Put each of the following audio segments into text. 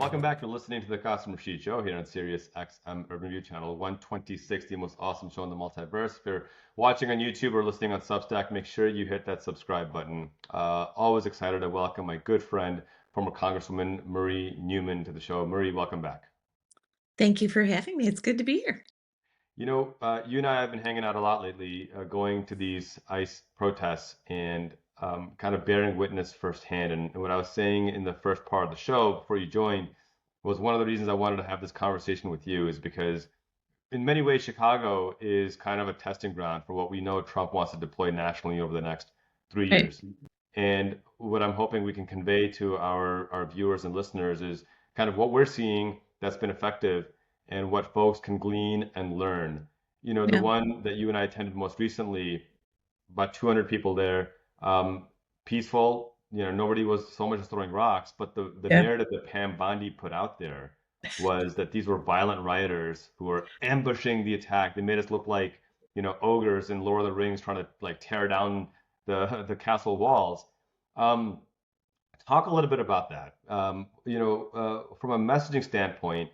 Welcome back. You're listening to the Qasim Rashid Show here on Sirius XM Urban View Channel 126, the most awesome show in the multiverse. If you're watching on YouTube or listening on Substack, make sure you hit that subscribe button. Always excited to welcome my good friend, former Congresswoman Marie Newman, to the show. Marie, welcome back. Thank you for having me. It's good to be here. You and I have been hanging out a lot lately, going to these ICE protests and kind of bearing witness firsthand. And what I was saying in the first part of the show before you joined was one of the reasons I wanted to have this conversation with you is because in many ways, Chicago is kind of a testing ground for what we know Trump wants to deploy nationally over the next three Right. years. And what I'm hoping we can convey to our viewers and listeners is kind of what we're seeing that's been effective and what folks can glean and learn. The Yeah. one that you and I attended most recently, about 200 people there, peaceful. Nobody was so much as throwing rocks, but the Yeah. narrative that Pam Bondi put out there was that these were violent rioters who were ambushing the attack. They made us look like, ogres in Lord of the Rings trying to like tear down the castle walls. Um, Talk a little bit about that. From a messaging standpoint,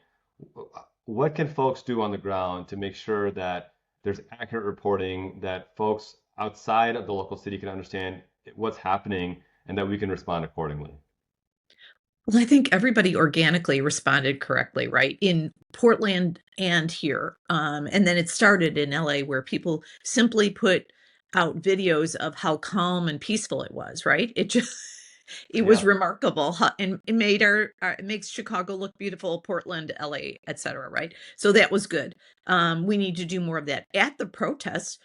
what can folks do on the ground to make sure that there's accurate reporting, that folks outside of the local city can understand what's happening, and that we can respond accordingly? Well, I think everybody organically responded correctly, right? In Portland and here. And then it started in LA where people simply put out videos of how calm and peaceful it was, right? It just it was Yeah. remarkable and it made it makes Chicago look beautiful, Portland, LA, etc., right? So that was good. We need to do more of that at the protests.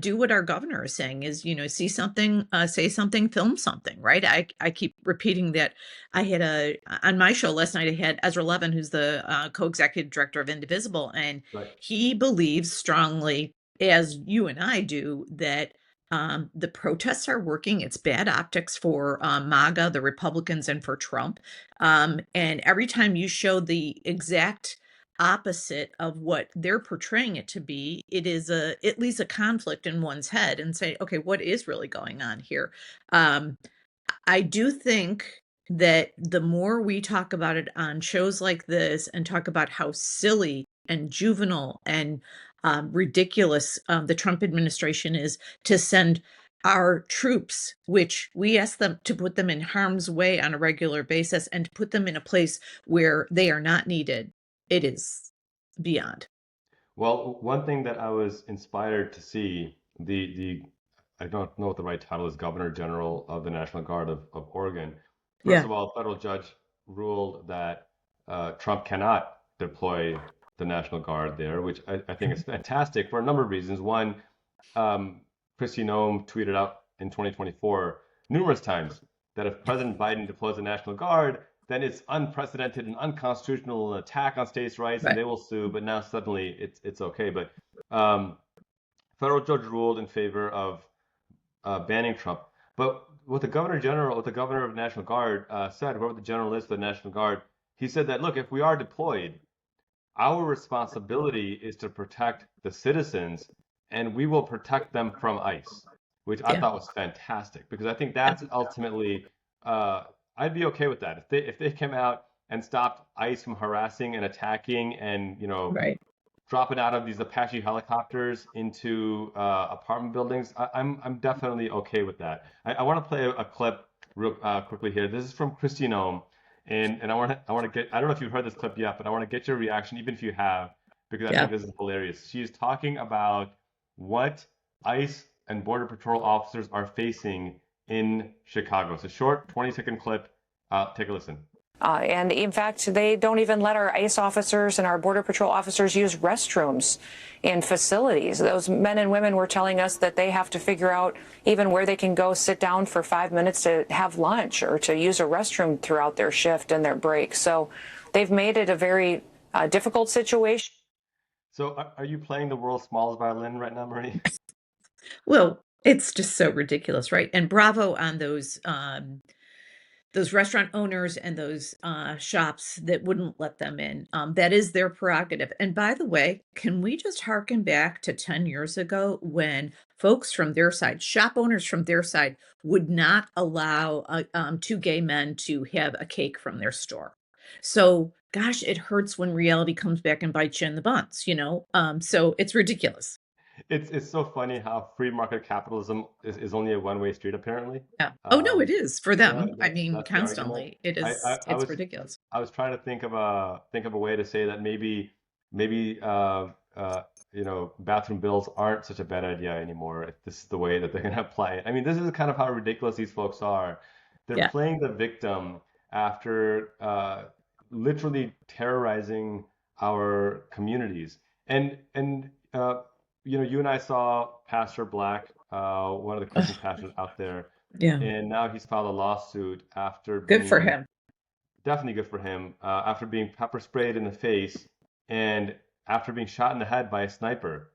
Do what our governor is saying is, see something, say something, film something, right? I keep repeating that. I had on my show last night, I had Ezra Levin, who's the co-executive director of Indivisible, and Right. he believes strongly, as you and I do, that the protests are working. It's bad optics for MAGA, the Republicans, and for Trump. And every time you show the exact opposite of what they're portraying it to be, it is at least a conflict in one's head and say, okay, what is really going on here? Um, I do think that the more we talk about it on shows like this and talk about how silly and juvenile and ridiculous the Trump administration is to send our troops, which we ask them to put them in harm's way on a regular basis and to put them in a place where they are not needed, it is beyond. Well, one thing that I was inspired to see, the I don't know what the right title is, Governor General of the National Guard of Oregon. First Yeah. of all, a federal judge ruled that Trump cannot deploy the National Guard there, which I think is fantastic for a number of reasons. One, Kristi Noem tweeted out in 2024 numerous times that if President Biden deploys the National Guard, then it's unprecedented and unconstitutional attack on states' rights, and Right. they will sue. But now suddenly it's okay. But um, federal judge ruled in favor of banning Trump. But what the governor of the National Guard said, whoever the general is for the National Guard, he said that look, if we are deployed, our responsibility is to protect the citizens, and we will protect them from ICE, which I Yeah. thought was fantastic because I think Yeah. that's ultimately uh, I'd be okay with that if they came out and stopped ICE from harassing and attacking and Right. dropping out of these Apache helicopters into apartment buildings. I'm definitely okay with that. I want to play a clip real quickly here. This is from Kristi Noem, and I want to get. I don't know if you've heard this clip yet, but I want to get your reaction, even if you have, because I think Yeah. this is hilarious. She's talking about what ICE and Border Patrol officers are facing in Chicago. It's a short 20-second clip. Take a listen. And in fact, they don't even let our ICE officers and our Border Patrol officers use restrooms in facilities. Those men and women were telling us that they have to figure out even where they can go sit down for 5 minutes to have lunch or to use a restroom throughout their shift and their break. So they've made it a very difficult situation. So, are you playing the world's smallest violin right now, Marie? Well, it's just so ridiculous, right? And bravo on those restaurant owners and those shops that wouldn't let them in. That is their prerogative. And by the way, can we just harken back to 10 years ago when folks from their side, shop owners from their side, would not allow two gay men to have a cake from their store? So, gosh, it hurts when reality comes back and bites you in the buns, you know? So it's ridiculous. It's so funny how free market capitalism is only a one-way street apparently. Yeah. Oh, no, it Um, is for yeah, them. I mean, that's the argument. constantly. It I, I, is, I it's was ridiculous. I was trying to think of a way to say that maybe bathroom bills aren't such a bad idea anymore if this is the way that they're going to apply it. I mean, this is kind of how ridiculous these folks are. They're Yeah. playing the victim after literally terrorizing our communities. And you and I saw Pastor Black, one of the Christian Ugh, pastors out there, yeah. and now he's filed a lawsuit after Good for being him. definitely good for him after being pepper sprayed in the face and after being shot in the head by a sniper.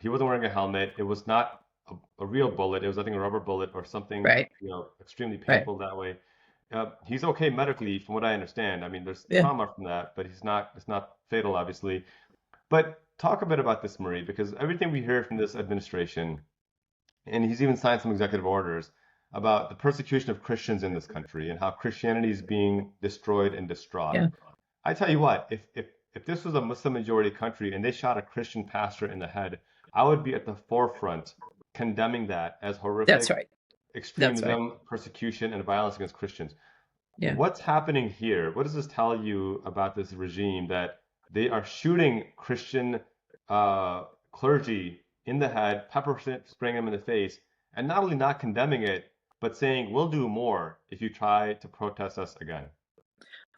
He wasn't wearing a helmet. It was not a real bullet. It was, I think, a rubber bullet or something, Right. extremely Right. painful that way. He's okay medically, from what I understand. I mean, there's Yeah. trauma from that, but he's not. It's not fatal, obviously. But talk a bit about this, Marie, because everything we hear from this administration, and he's even signed some executive orders about the persecution of Christians in this country and how Christianity is being destroyed and distraught. Yeah. I tell you what, if this was a Muslim majority country and they shot a Christian pastor in the head, I would be at the forefront condemning that as That's horrific right. That's right. extremism, persecution, and violence against Christians. Yeah. What's happening here? What does this tell you about this regime that they are shooting Christian uh, clergy in the head, pepper spraying them in the face, and not only not condemning it, but saying, we'll do more if you try to protest us again?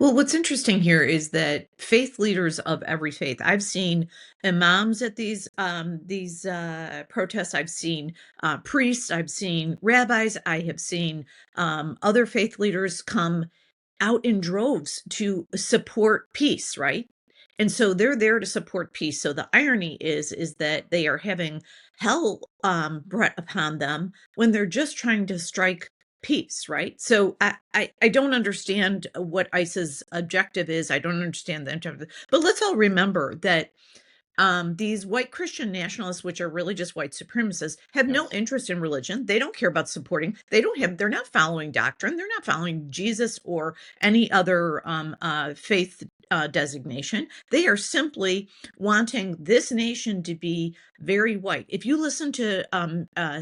Well, what's interesting here is that faith leaders of every faith. I've seen imams at these protests. I've seen priests. I've seen rabbis. I have seen other faith leaders come out in droves to support peace, right? And so they're there to support peace. So the irony is that they are having hell brought upon them when they're just trying to strike peace, right? So I don't understand what ICE's objective is. I don't understand the objective. But let's all remember that these white Christian nationalists, which are really just white supremacists, have no Yes. interest in religion. They don't care about supporting. They're not following doctrine. They're not following Jesus or any other faith designation. They are simply wanting this nation to be very white. If you listen to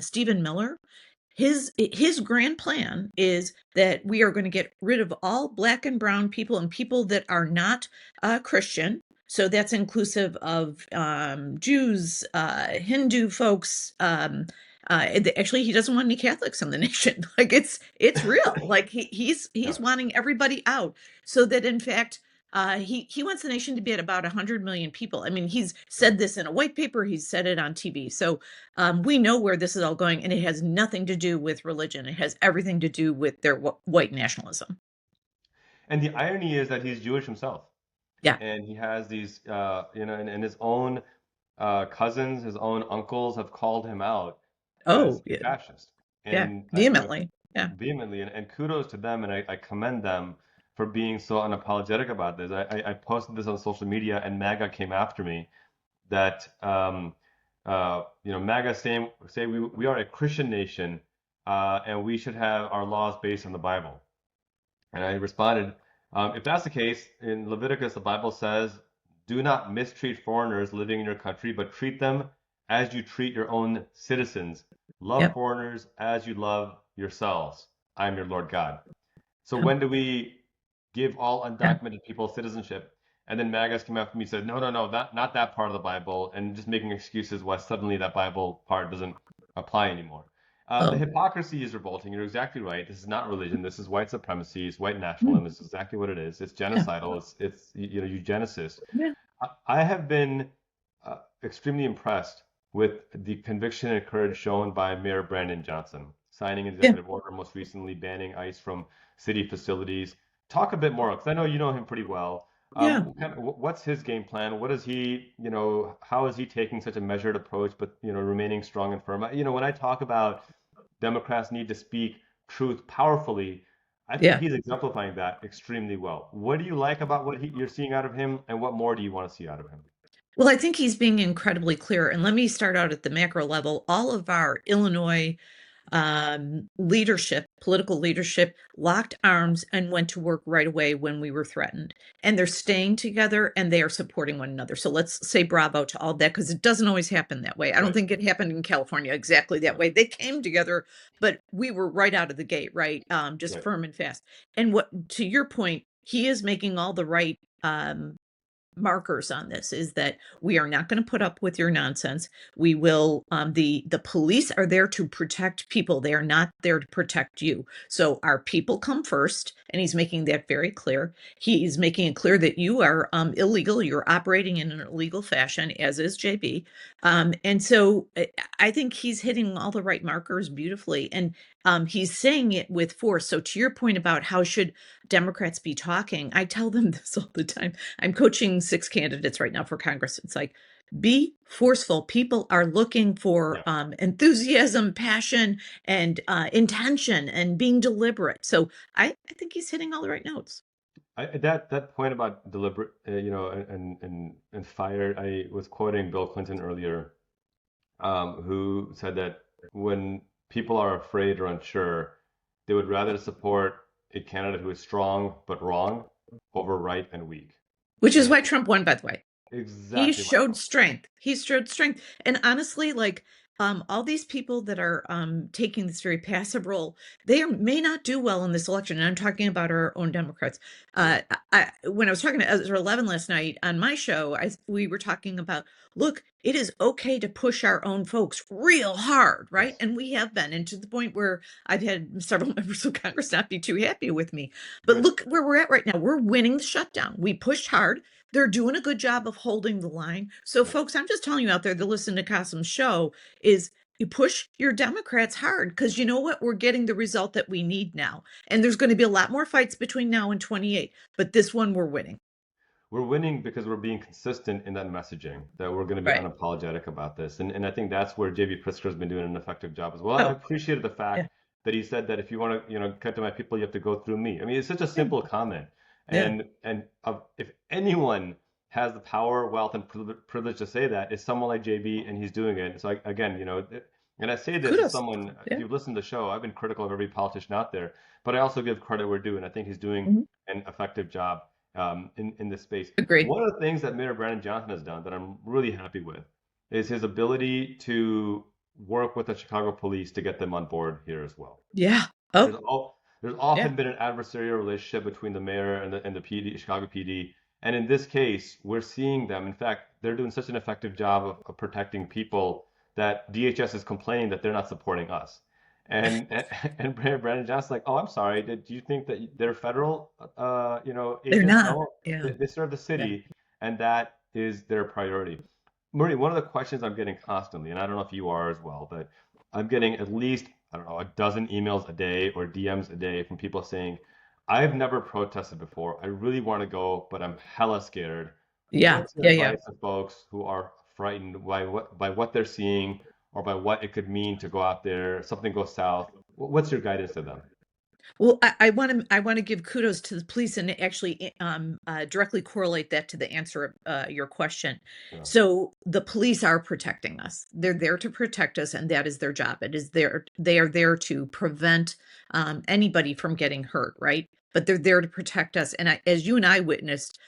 Stephen Miller, his grand plan is that we are going to get rid of all black and brown people and people that are not Christian. So that's inclusive of Jews, Hindu folks. Actually, he doesn't want any Catholics in the nation. Like it's real. Like Yeah. he's wanting everybody out, so that in fact he wants the nation to be at about 100 million people. I mean, he's said this in a white paper. He's said it on TV. So we know where this is all going, and it has nothing to do with religion. It has everything to do with their white nationalism. And the irony is that he's Jewish himself, Yeah. and he has these, and his own cousins, his own uncles have called him out as Oh, a yeah. fascist, Yeah. and Vehemently. Yeah. vehemently, and kudos to them, and I commend them for being so unapologetic about this. I posted this on social media, and MAGA came after me that MAGA say we are a Christian nation, and we should have our laws based on the Bible. And I responded, if that's the case, in Leviticus, the Bible says, do not mistreat foreigners living in your country, but treat them as you treat your own citizens. Love Yep. foreigners as you love yourselves. I am your Lord God. So Yeah. when do we give all Yeah. undocumented people citizenship? And then MAGAs came after me and said, no, no, no, not that part of the Bible, and just making excuses why suddenly that Bible part doesn't apply anymore. The Oh. hypocrisy is revolting. You're exactly right. This is not religion. This is white supremacy. It's white nationalism. It's exactly what it is. It's Yeah. genocidal. It's eugenicist. Yeah. I have been extremely impressed with the conviction and courage shown by Mayor Brandon Johnson, signing an Yeah. executive order most recently banning ICE from city facilities. Talk a bit more, because I know you know him pretty well. Yeah. What's his game plan? What is he, how is he taking such a measured approach, but, remaining strong and firm? When I talk about Democrats need to speak truth powerfully, I think Yeah. he's exemplifying that extremely well. What do you like about what you're seeing out of him, and what more do you want to see out of him? Well, I think he's being incredibly clear. And let me start out at the macro level. All of our Illinois leadership, political leadership, locked arms and went to work right away when we were threatened. And they're staying together and they are supporting one another. So let's say bravo to all that, because it doesn't always happen that way. I don't Right. think it happened in California exactly that Right. way. They came together, but we were right out of the gate, right? Just Right. firm and fast. And what, to your point, he is making all the right markers on this, is that we are not going to put up with your nonsense. We will, the police are there to protect people. They are not there to protect you. So our people come first, and he's making that very clear. He's making it clear that you are illegal. You're operating in an illegal fashion, as is JB. And so I think he's hitting all the right markers beautifully, and he's saying it with force. So to your point about how should Democrats be talking, I tell them this all the time. I'm coaching 6 candidates right now for Congress. It's like, be forceful. People are looking for Yeah. enthusiasm, passion, and intention, and being deliberate. So I think he's hitting all the right notes. That point about deliberate, and fire. I was quoting Bill Clinton earlier, who said that when people are afraid or unsure, they would rather support a candidate who is strong but wrong over right and weak. Which is And why Trump won, by the way. He exactly why. showed strength. He showed strength. And honestly, like, all these people that are taking this very passive role, may not do well in this election. And I'm talking about our own Democrats. When I was talking to Ezra Levin last night on my show, we were talking about, look, it is okay to push our own folks real hard, right? Yes. And we have been, and to the point where I've had several members of Congress not be too happy with me. But Good. look where we're at right now. We're winning the shutdown. We pushed hard. They're doing a good job of holding the line. So, Right. folks, I'm just telling you out there that listen to Kasim's show, is you push your Democrats hard, because you know what? We're getting the result that we need now. And there's going to be a lot more fights between now and 28, but this one we're winning. We're winning because we're being consistent in that messaging, that we're going to be Right. unapologetic about this. And I think that's where JB Pritzker's been doing an effective job as well. I Oh, appreciated the yeah. fact that he said that if you want to, cut to my people, you have to go through me. I mean, it's such a Yeah. simple comment. Yeah. And if anyone has the power, wealth, and privilege to say that, it's someone like JB, and he's doing it. So again, and I say this as Kudos. someone, if Yeah. you've listened to the show, I've been critical of every politician out there, but I also give credit where due, and I think he's doing Mhm. an effective job in this space. Agree. One of the things that Mayor Brandon Johnson has done that I'm really happy with is his ability to work with the Chicago police to get them on board here as well. Yeah. There's Oh, all there's yeah. often been an adversarial relationship between the mayor and the PD, Chicago PD. And in this case, we're seeing them. In fact, they're doing such an effective job of protecting people that DHS is complaining that they're not supporting us. And Brandon Johnson's like, oh, I'm sorry. Did you think that they're federal, They're agents? not. No, Yeah. they serve the Yeah. city, and that is their priority. Marie, one of the questions I'm getting constantly, and I don't know if you are as well, but I'm getting at least, I don't know, a dozen emails a day or DMs a day from people saying, I've never protested before. I really want to go, but I'm hella scared. Yeah. What's your Yeah. Yeah. advice to folks who are frightened by what they're seeing or by what it could mean to go out there, something goes south? What's your guidance to them? Well, I want to give kudos to the police and actually directly correlate that to the answer of your question. Yeah, So the police are protecting us. They're there to protect us, and that is their job. They are there to prevent anybody from getting hurt, right? But they're there to protect us. And as you and I witnessed,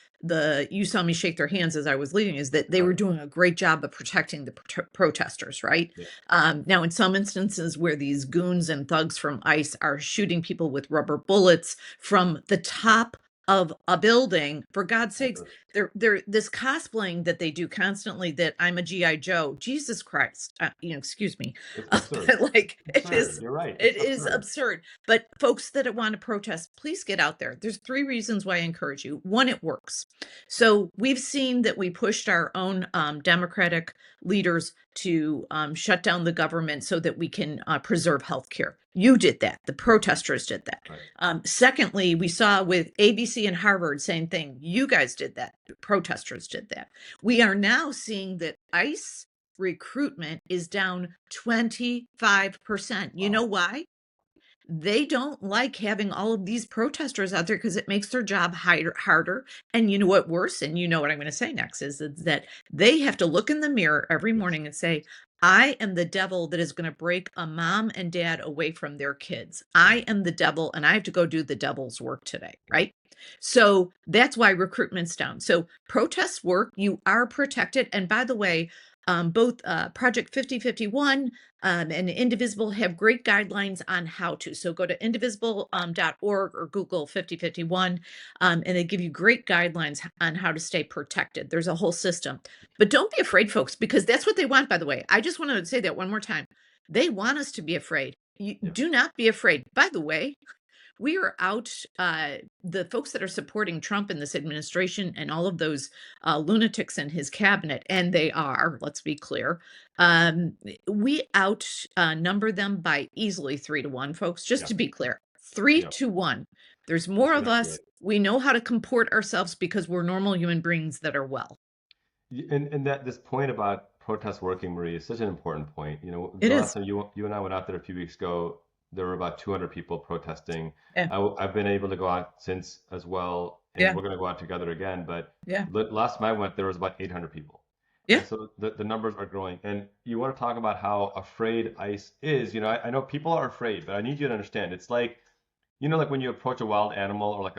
you saw me shake their hands as I was leaving, is that they right. were doing a great job of protecting the protesters, right? Yeah, Now, in some instances where these goons and thugs from ICE are shooting people with rubber bullets from the top of a building, for God's sakes, absurd. they're this cosplaying that they do constantly, that I'm a GI Joe. Jesus Christ, excuse me, It's absurd. but like Absurd. You're right. It's it is absurd. absurd. But folks that want to protest, please get out there. There's 3 reasons why I encourage you. One, it works. So we've seen that we pushed our own Democratic leaders to shut down the government so that we can preserve healthcare. You did that. The protesters did that. Right. Secondly, we saw with ABC and Harvard, same thing. You guys did that. The protesters did that. We are now seeing that ICE recruitment is down 25%. You know Wow. why? They don't like having all of these protesters out there, because it makes their job harder. And you know what worse, and you know what I'm going to say next, is that they have to look in the mirror every Yes. morning and say, I am the devil that is going to break a mom and dad away from their kids. I am the devil and I have to go do the devil's work today, right? So that's why recruitment's down. So protests work. You are protected. And by the way, both Project 5051 and Indivisible have great guidelines on how to. So go to indivisible.org or Google 5051, and they give you great guidelines on how to stay protected. There's a whole system. But don't be afraid, folks, because that's what they want, by the way. I just want to say that one more time. They want us to be afraid. You Yeah. do not be afraid. By the way, we are out, the folks that are supporting Trump in this administration and all of those lunatics in his cabinet, and they are, let's be clear, we outnumber them by easily 3-1, folks, just Yeah. to be clear, 3 Yeah. to 1. There's That's more of exactly us. right. We know how to comport ourselves because we're normal human beings that are well. And that this point about protest working, Marie, is such an important point. It The last is. time you and I went out there a few weeks ago, there were about 200 people protesting. Yeah. I've been able to go out since as well, and Yeah. we're going to go out together again. But Yeah. last time I went, there was about 800 people. Yeah. And so the numbers are growing. And you want to talk about how afraid ICE is. I know people are afraid, but I need you to understand. It's like, like when you approach a wild animal or like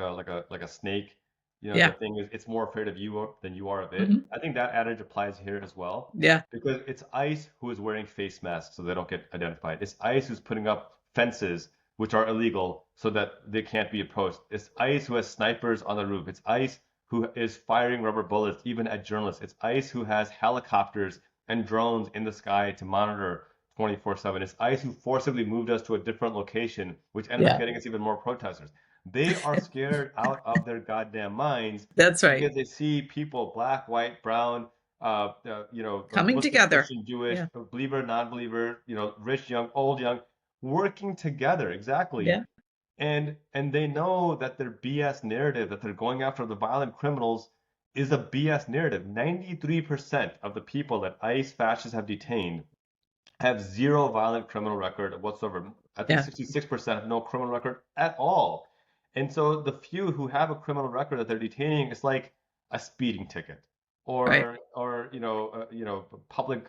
a snake, the Yeah. thing is it's more afraid of you than you are of it. Mhm. I think that adage applies here as well Yeah. because it's ICE who is wearing face masks so they don't get identified. It's ICE who's putting up fences which are illegal so that they can't be approached. It's ICE who has snipers on the roof. It's ICE who is firing rubber bullets even at journalists. It's ICE who has helicopters and drones in the sky to monitor 24/7. It's ICE who forcibly moved us to a different location, which ended up Yeah. getting us even more protesters. They are scared out of their goddamn minds That's right. because they see people, black, white, brown, Coming Muslim, together. Christian, Jewish, Yeah. believer, non-believer, rich, young, old, young, working together, exactly. Yeah. And they know that their BS narrative that they're going after the violent criminals is a BS narrative. 93% of the people that ICE fascists have detained have zero violent criminal record whatsoever. I think Yeah. 66% have no criminal record at all. And so the few who have a criminal record that they're detaining is like a speeding ticket Right. or public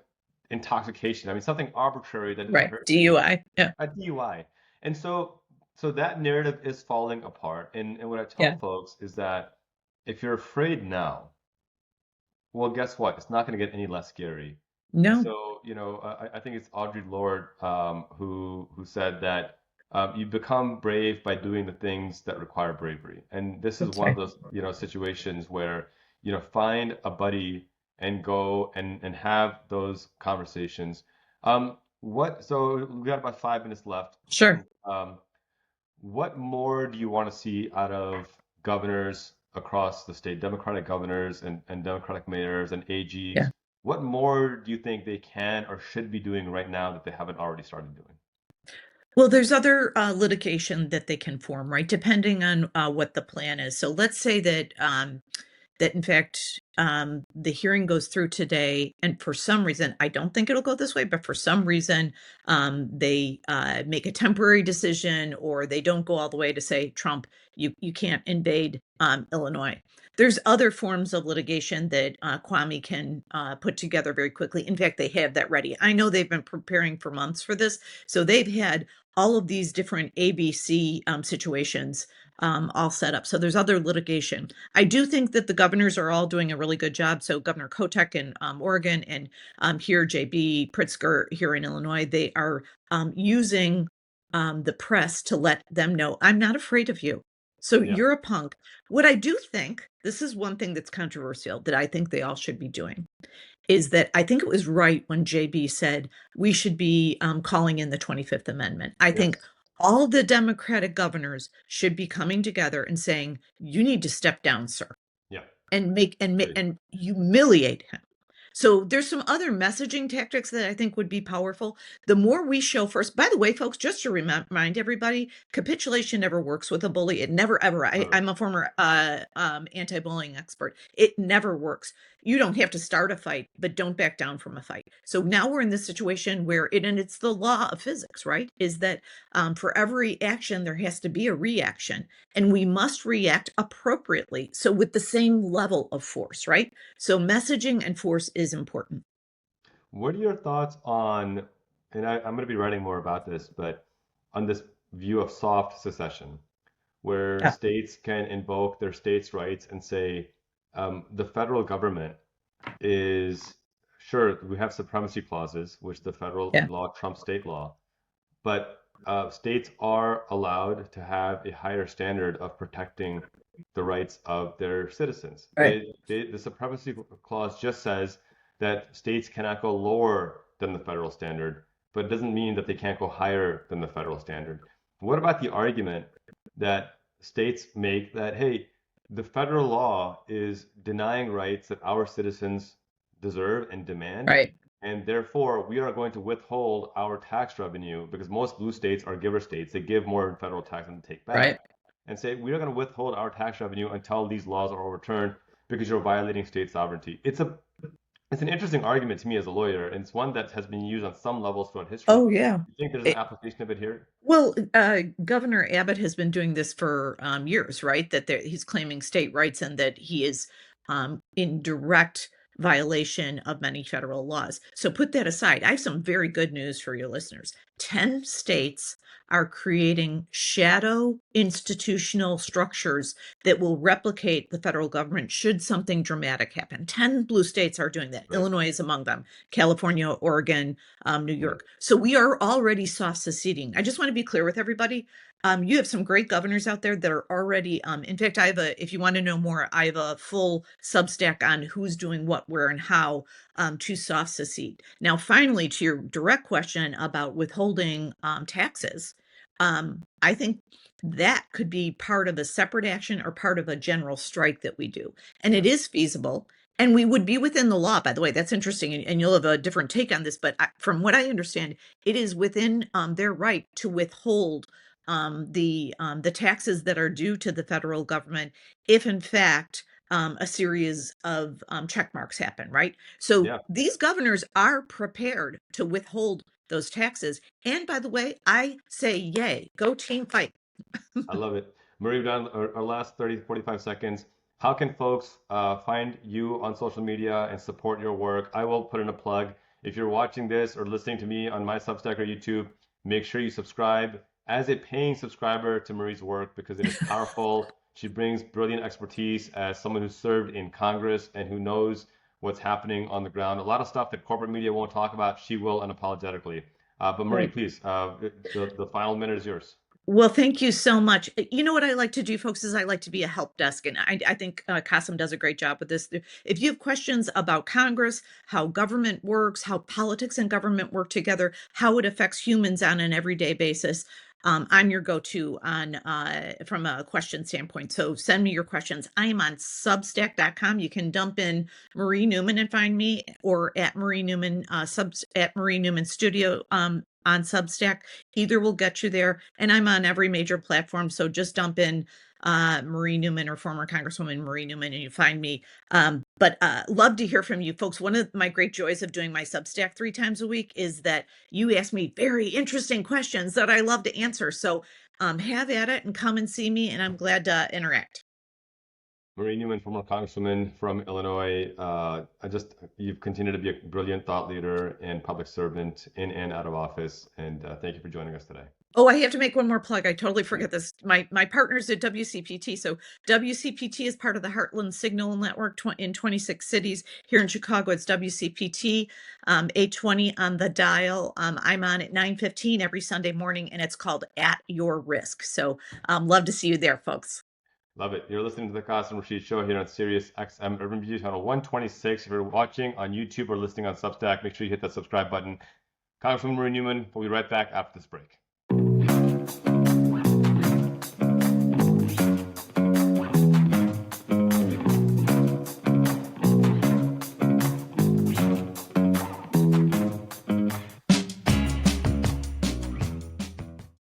intoxication. I mean something arbitrary that doesn't Right. hurt anyone. DUI. Yeah. A DUI. And so that narrative is falling apart. And what I tell Yeah. folks is that if you're afraid now, well, guess what? It's not going to get any less scary. And No. so, I think it's Audre Lorde who said that you become brave by doing the things that require bravery. And this is That's one of right. those, situations where, find a buddy and go and have those conversations. So we got about 5 minutes left. Sure. Um, what more do you want to see out of governors across the state, Democratic governors and Democratic mayors and Yeah. AGs? What more do you think they can or should be doing right now that they haven't already started doing? Well, there's other litigation that they can form, right? Depending on what the plan is. So let's say that in fact the hearing goes through today, and for some reason, I don't think it'll go this way, but for some reason they make a temporary decision, or they don't go all the way to say, Trump, you can't invade Illinois. There's other forms of litigation that Kwame can put together very quickly. In fact, they have that ready. I know they've been preparing for months for this, so they've had all of these different ABC situations all set up. So there's other litigation. I do think that the governors are all doing a really good job. So Governor Kotek in Oregon, and here JB Pritzker here in Illinois, they are using the press to let them know, I'm not afraid of you. So Yeah, you're a punk. What I do think, this is one thing that's controversial that I think they all should be doing, is that I think it was right when JB said we should be calling in the 25th Amendment. I think yes, all the Democratic governors should be coming together and saying, you need to step down, sir, yeah, and make agreed. and humiliate him. So there's some other messaging tactics that I think would be powerful. The more we show first, by the way, folks, just to remind everybody, capitulation never works with a bully. It never, ever. Never. I'm a former anti-bullying expert. It never works. You don't have to start a fight, but don't back down from a fight. So now we're in this situation where and it's the law of physics, right? Is that for every action, there has to be a reaction, and we must react appropriately. So with the same level of force, right? So messaging and force is important. What are your thoughts on, and I'm going to be writing more about this, but on this view of soft secession, where Yeah. states can invoke their states' rights and say the federal government is sure we have supremacy clauses, which the federal Yeah. law trumps state law, but states are allowed to have a higher standard of protecting the rights of their citizens. Right. The supremacy clause just says that states cannot go lower than the federal standard, but it doesn't mean that they can't go higher than the federal standard. What about the argument that states make that, hey, the federal law is denying rights that our citizens deserve and demand, Right. and therefore we are going to withhold our tax revenue because most blue states are giver states. They give more in federal tax than they take Right. back, and say we are going to withhold our tax revenue until these laws are overturned because you're violating state sovereignty. It's an interesting argument to me as a lawyer, and it's one that has been used on some levels throughout history. Oh, yeah. You think there's an application of it here? Well, Governor Abbott has been doing this for years, right? That he's claiming state rights and that he is in direct violation of many federal laws. So put that aside. I have some very good news for your listeners. 10 states are creating shadow institutional structures that will replicate the federal government should something dramatic happen. 10 blue states are doing that. Right. Illinois is among them, California, Oregon, New Right. York. So we are already soft seceding. I just want to be clear with everybody. You have some great governors out there that are already, in fact, if you want to know more, I have a full Substack on who's doing what, where, and how to soft secede. Now, finally, to your direct question about withholding taxes, I think that could be part of a separate action or part of a general strike that we do. And it Yeah. is feasible. And we would be within the law, by the way. That's interesting. And you'll have a different take on this. But from what I understand, it is within their right to withhold the taxes that are due to the federal government if, in fact, a series of check marks happen, right? So Yeah. these governors are prepared to withhold those taxes. And by the way, I say yay, go team fight. I love it. Marie, we've done our last 30, 45 seconds. How can folks find you on social media and support your work? I will put in a plug. If you're watching this or listening to me on my Substack or YouTube, make sure you subscribe as a paying subscriber to Marie's work because it is powerful. She brings brilliant expertise as someone who served in Congress and who knows what's happening on the ground. A lot of stuff that corporate media won't talk about, she will unapologetically. But Marie, Right. please, the final minute is yours. Well, thank you so much. You know what I like to do, folks, is I like to be a help desk. And I think Kasim does a great job with this. If you have questions about Congress, how government works, how politics and government work together, how it affects humans on an everyday basis, I'm your go-to on from a question standpoint. So send me your questions. I am on substack.com. You can dump in Marie Newman and find me, or at Marie Newman, at Marie Newman Studio on Substack. Either will get you there. And I'm on every major platform. So just dump in Marie Newman or former Congresswoman Marie Newman and you find me. But love to hear from you folks. One of my great joys of doing my Substack 3 times a week is that you ask me very interesting questions that I love to answer. So have at it and come and see me. And I'm glad to interact. Marie Newman, former Congresswoman from Illinois. You've continued to be a brilliant thought leader and public servant in and out of office. And thank you for joining us today. Oh, I have to make one more plug. I totally Right. forget this. My partner's at WCPT. So WCPT is part of the Heartland Signal Network in 26 cities. Here in Chicago, it's WCPT 820 on the dial. I'm on at 9:15 every Sunday morning, and it's called At Your Risk. So love to see you there, folks. Love it. You're listening to the Qasim Rashid Show here on Sirius XM Urban Beauty Channel 126. If you're watching on YouTube or listening on Substack, make sure you hit that subscribe button. Congresswoman Marie Newman, we'll be right back after this break.